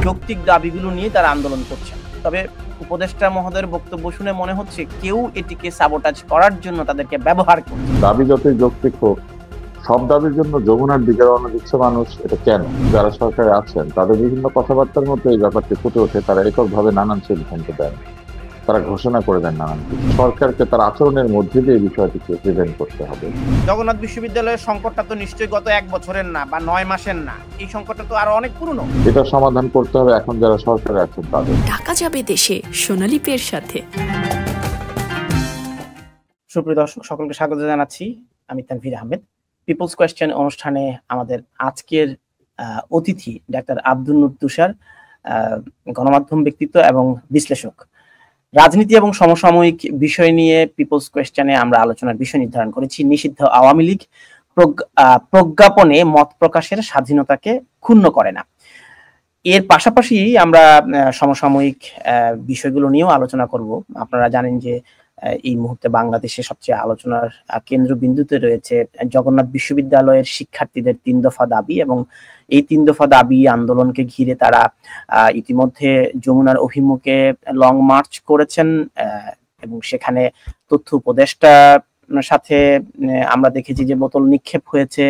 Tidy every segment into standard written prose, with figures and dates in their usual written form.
যৌক্তিক দাবিগুলো নিয়ে তারা আন্দোলন করছেন। তবে উপদেষ্টা মহোদয়ের বক্তব্য শুনে মনে হচ্ছে কেউ এটিকে সাবোটাজ করার জন্য তাদেরকে ব্যবহার করছে। দাবি যতই যৌক্তিক হোক, সব দাবির জন্য যমুনার দিকে রওনা দিচ্ছে মানুষ, এটা কেন? যারা সরকারে আছেন তাদের বিভিন্ন কথাবার্তার মধ্যে এই ব্যাপারটি ফুটে ওঠে। তারা এককভাবে নানান সিদ্ধান্ত দেন, তারা ঘোষণা করে দেন নানান কিছু। সরকারকে তার আচরণের মধ্যে দিয়ে এই বিষয়টিকে প্রিভেন্ট করতে হবে। জগন্নাথ বিশ্ববিদ্যালয়ের সংকটটা তো নিশ্চয়ই গত 1 বছরের না বা 9 মাসের না, এই সংকটটা তো আরো অনেক পুরনো। এটা সমাধান করতে হবে এখন যারা সরকারে আছেন তাদের। ঢাকা যাবে দেশে সোনালী পের সাথে। সুপ্রিয় দর্শক, সকলকে স্বাগত জানাচ্ছি। আমি তানভীর আহমেদ। পিপলস কোয়েশ্চেন অনুষ্ঠানে আমাদের আজকের অতিথি ডাক্তার আব্দুল নূর তুষার, গণমাধ্যম ব্যক্তিত্ব এবং বিশ্লেষক। রাজনীতি এবং সমসাময়িক বিষয় নিয়ে পিপলস কোয়েশ্চেনে আমরা আলোচনার বিষয় নির্ধারণ করেছি নিষিদ্ধ আওয়ামী লীগ প্রজ্ঞাপনে মত প্রকাশের স্বাধীনতাকে ক্ষুণ্ণ করে না। এর পাশাপাশি আমরা সমসাময়িক বিষয়গুলো নিয়েও আলোচনা করব। আপনারা জানেন যে এই মুহূর্তে বাংলাদেশে সবচেয়ে আলোচনার কেন্দ্রবিন্দুতে রয়েছে জগন্নাথ বিশ্ববিদ্যালয়ের শিক্ষার্থীদের 3 দফা দাবি, এবং এই 3 দফা দাবি আন্দোলনকে ঘিরে তারা ইতিমধ্যে যমুনার অভিমুখে লং মার্চ করেছেন, এবং সেখানে তথ্য উপদেষ্টার সাথে আমরা দেখেছি যে বোতল নিক্ষেপ হয়েছে,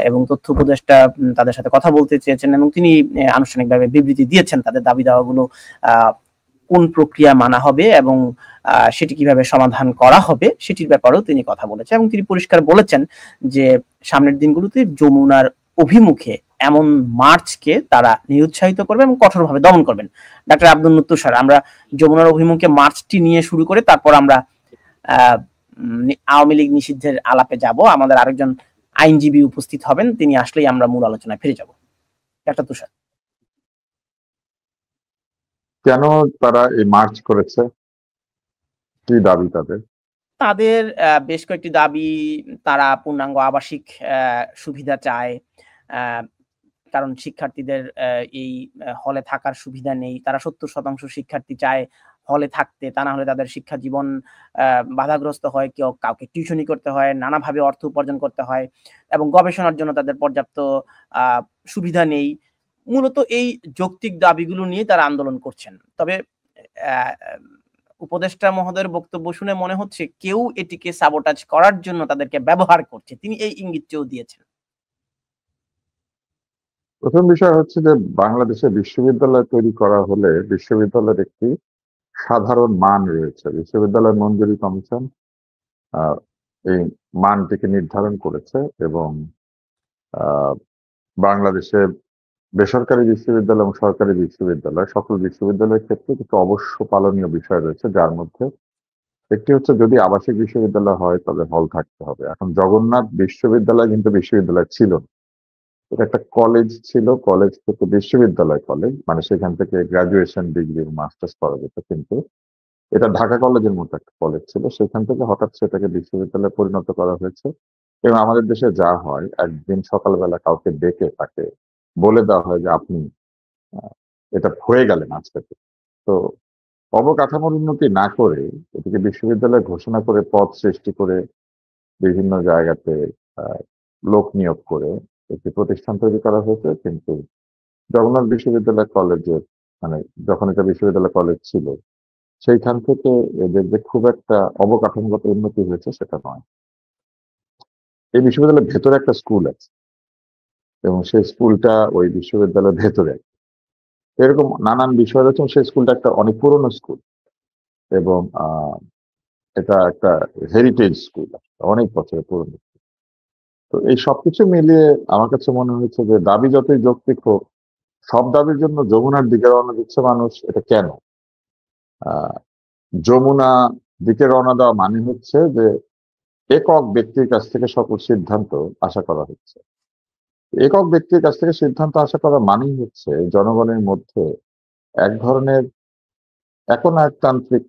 এবং তথ্য উপদেষ্টা তাদের সাথে কথা বলতে চেয়েছেন এবং তিনি আনুষ্ঠানিকভাবে বিবৃতি দিয়েছেন তাদের দাবি দাওয়াগুলো কোন প্রক্রিয়া মানা হবে এবং সেটি কিভাবে সমাধান করা হবে সেটির ব্যাপারেও তিনি কথা বলেছেন। এবং তিনি পরিষ্কার বলেছেন যে সামনের দিনগুলোতে যমুনার অভিমুখে এমন মার্চকে তারা নিরুৎসাহিত করবে এবং কঠোরভাবে দমন করবেন। ডাক্তার আব্দুল নূর তুষার, আমরা যমুনার অভিমুখে মার্চটি নিয়ে শুরু করে তারপর আমরা আওয়ামী লীগ নিষিদ্ধের আলাপে যাব। আমাদের আরেকজন আইনজীবী উপস্থিত হবেন, তিনি আসলেই আমরা মূল আলোচনায় ফিরে যাব। ডাক্তার তুষার, কেন তারা এই মার্চ করেছে? কি দাবি তাদের? তাদের বেশ কয়েকটি দাবি। তারা পূর্ণাঙ্গ আবাসিক সুবিধা চায়, কারণ শিক্ষার্থীদের এই হলে থাকার সুবিধা নেই। তারা 70% শিক্ষার্থী চায় হলে থাকতে, তা না হলে তাদের শিক্ষা জীবন বাধাগ্রস্ত হয়, কাউকে টিউশনি করতে হয়, নানাভাবে অর্থ উপার্জন করতে হয়, এবং গবেষণার জন্য তাদের পর্যাপ্ত সুবিধা নেই। মূলত এই যৌক্তিক দাবিগুলো নিয়ে তারা আন্দোলন করছেন। তবে উপদেষ্টা মহোদয়ের বক্তব্য শুনে মনে হচ্ছে কেউ এটিকে সাবোটাজ করার জন্য তাদেরকে ব্যবহার করছে, তিনি এই ইঙ্গিতটিও দিয়েছেন। প্রথম বিষয় হচ্ছে যে বাংলাদেশে বিশ্ববিদ্যালয় তৈরি করা হলে বিশ্ববিদ্যালয়ের একটি সাধারণ মান রয়েছে। বিশ্ববিদ্যালয় মঞ্জুরি কমিশন এই মানটিকে নির্ধারণ করেছে, এবং বাংলাদেশে বেসরকারি বিশ্ববিদ্যালয় এবং সরকারি বিশ্ববিদ্যালয় সকল বিশ্ববিদ্যালয়ের ক্ষেত্রে কিছু অবশ্য পালনীয় বিষয় রয়েছে, যার মধ্যে একটি হচ্ছে যদি আবাসিক বিশ্ববিদ্যালয় হয় তবে হল থাকতে হবে। এখন জগন্নাথ বিশ্ববিদ্যালয় কিন্তু বিশ্ববিদ্যালয় ছিল না, এটা একটা কলেজ ছিল। কলেজ থেকে বিশ্ববিদ্যালয় কলেজ, মানে সেখান থেকে গ্রাজুয়েশন ডিগ্রি মাস্টার্স করা যেত, কিন্তু এটা ঢাকা কলেজের মতো একটা কলেজ ছিল। সেখান থেকে হঠাৎ সেটাকে বিশ্ববিদ্যালয়ে পরিণত করা হয়েছে। এবং আমাদের দেশে যা হয়, একদিন সকালবেলা কাউকে ডেকে তাকে বলে দেওয়া হয় যে আপনি এটা হয়ে গেলেন আজকে। তো অবকাঠামোর উন্নতি না করে এটিকে বিশ্ববিদ্যালয় ঘোষণা করে পদ সৃষ্টি করে বিভিন্ন জায়গাতে লোক নিয়োগ করে একটি প্রতিষ্ঠান তৈরি করা হয়েছে। কিন্তু জগন্নাথ বিশ্ববিদ্যালয় কলেজের মানে যখন এটা বিশ্ববিদ্যালয় কলেজ ছিল সেইখান থেকে এদের যে খুব একটা অবকাঠামোগত উন্নতি হয়েছে সেটা নয়। এই বিশ্ববিদ্যালয়ের ভেতরে একটা স্কুল আছে, এবং সেই স্কুলটা ওই বিশ্ববিদ্যালয়ের ভেতরে এরকম নানান বিষয় রয়েছে। সেই স্কুলটা একটা অনেক পুরনো স্কুল, এবং এটা একটা হেরিটেজ স্কুল, অনেক বছরের পুরনো। তো এই সবকিছু মিলিয়ে আমার কাছে মনে হয়েছে যে দাবি যতই যৌক্তিক হোক, সব দাবির জন্য যমুনার দিকে রওনা দিচ্ছে মানুষ, এটা কেন? যমুনা দিকে রওনা দেওয়া মানে হচ্ছে যে একক ব্যক্তির কাছ থেকে সকল সিদ্ধান্ত আশা করা হচ্ছে। একক ব্যক্তির কাছ থেকে সিদ্ধান্ত আশা করা মানেই হচ্ছে জনগণের মধ্যে এক ধরনের একনায়কতান্ত্রিক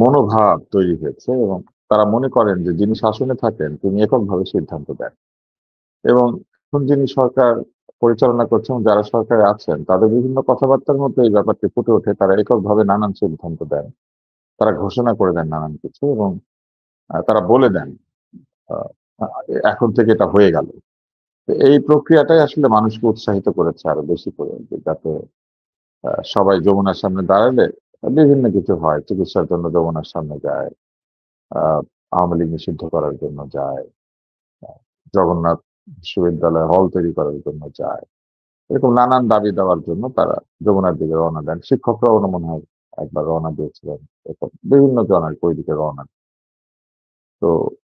মনোভাব তৈরি হয়েছে, এবং তারা মনে করেন যে যিনি শাসনে থাকেন তিনি এককভাবে সিদ্ধান্ত দেন। এবং এখন যিনি সরকার পরিচালনা করছেন, যারা সরকারে আছেন তাদের বিভিন্ন কথাবার্তার মধ্যে এই ব্যাপারটি ফুটে ওঠে। তারা এককভাবে নানান সিদ্ধান্ত দেন, তারা ঘোষণা করে দেন নানান কিছু, এবং তারা বলে দেন এখন থেকে এটা হয়ে গেল। এই প্রক্রিয়াটাই আসলে মানুষকে উৎসাহিত করেছে আরো বেশি করে, যাতে সবাই যমুনার সামনে দাঁড়ালে বিভিন্ন কিছু হয়, চিকিৎসার জন্য যমুনার সামনে যায়, আওয়ামী লীগ নিষিদ্ধ করার জন্য যায়, জগন্নাথ বিশ্ববিদ্যালয় হল তৈরি করার জন্য যায়, এরকম নানান দাবি দেওয়ার জন্য তারা যমুনার দিকে রওনা দেন। শিক্ষকরাও মনে হয় একবার রওনা দিয়েছিলেন, এরকম বিভিন্ন জনের ওই দিকে রওনা। তো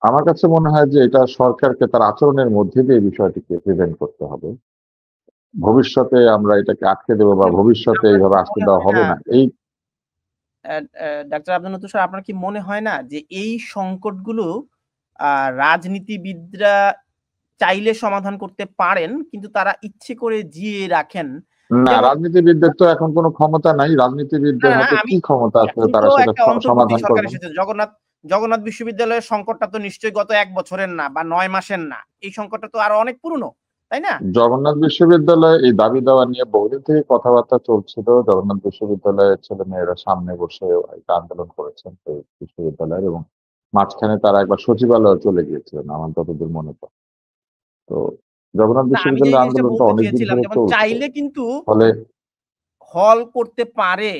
আমার কাছে মনে হয় যে এটা সরকারকে তার আচরণের মধ্যে দিয়ে বিষয়টিকে প্রিভেন্ট করতে হবে। ভবিষ্যতে আমরা এটাকে আটকে দেবো বা ভবিষ্যতে এইভাবে আসতে দেওয়া হবে না, এই ডাক্তার আব্দুল নূর স্যার, আপনার কি মনে হয় না যে এই সংকটগুলো রাজনীতিবিদরা চাইলে সমাধান করতে পারেন, কিন্তু তারা ইচ্ছে করে জিয়ে রাখেন? না, রাজনীতিবিদদের তো এখন কোনো ক্ষমতা নাই। রাজনীতিবিদদের হাতে কি ক্ষমতা আছে তারা সেটা সমাধান করবে? জগন্নাথ বিশ্ববিদ্যালয়ের সংকটটা তো নিশ্চয়ই গত 1 বছরের না বা 9 মাসের না, এই সংকটটা তো আরো অনেক পুরনো, তাই না? জগন্নাথ বিশ্ববিদ্যালয়ে এই দাবি দেওয়া নিয়ে বহুদিন থেকে কথাবার্তা চলছিল। জগন্নাথ বিশ্ববিদ্যালয়ের ছেলে মেয়েরা সামনে বসে একটা আন্দোলন করেছেন এই বিশ্ববিদ্যালয়ের, এবং মাঝখানে তারা একবার সচিবালয়ে চলে গিয়েছিলেন আমার যতদূর মনে পড়ে। তো জগন্নাথ বিশ্ববিদ্যালয়ের আন্দোলনটা অনেকদিন ধরে চলছে। চাইলে কিন্তু ফলে হল করতে পারে,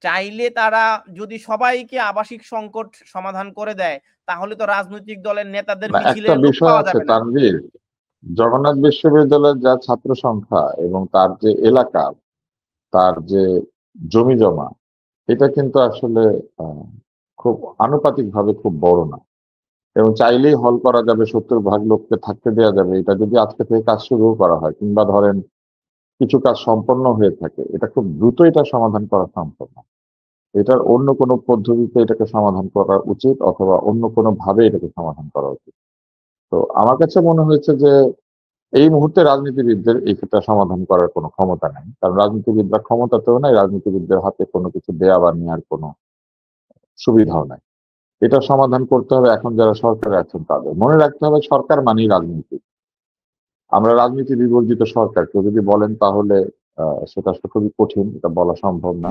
চাইলে তারা যদি সবাইকে আবাসিক সংকট সমাধান করে দেয়, তাহলে তো রাজনৈতিক দলের নেতাদের একটা বিষয় আছে তানভীর, জগন্নাথ বিশ্ববিদ্যালয়ের যা ছাত্র সংখ্যা এবং তার যে এলাকা, তার যে জমি জমা, এটা কিন্তু আসলে খুব আনুপাতিক ভাবে খুব বড় না, এবং চাইলেই হল করা যাবে, 70% লোককে থাকতে দেওয়া যাবে। এটা যদি আজকে থেকে কাজ শুরু করা হয়, কিংবা ধরেন কিছু কাজ সম্পন্ন হয়ে থাকে, এটা খুব দ্রুত এটা সমাধান করা সম্ভব না। এটার অন্য কোনো পদ্ধতিতে এটাকে সমাধান করা উচিত, অথবা অন্য কোনো ভাবে এটাকে সমাধান করা উচিত। তো আমার কাছে মনে হয়েছে যে এই মুহূর্তে রাজনীতিবিদদের এই ক্ষেত্রে সমাধান করার কোনো ক্ষমতা নাই, কারণ রাজনীতিবিদরা ক্ষমতাতেও নাই, রাজনীতিবিদদের হাতে কোনো কিছু দেয়া বা নেওয়ার কোনো সুবিধাও নাই। এটা সমাধান করতে হবে এখন যারা সরকারে আছেন তাদের। মনে রাখতে হবে সরকার মানেই রাজনীতি। আমরা রাজনীতি বিবর্জিত সরকার কেউ যদি বলেন তাহলে সেটা আসলে খুবই কঠিন, এটা বলা সম্ভব না।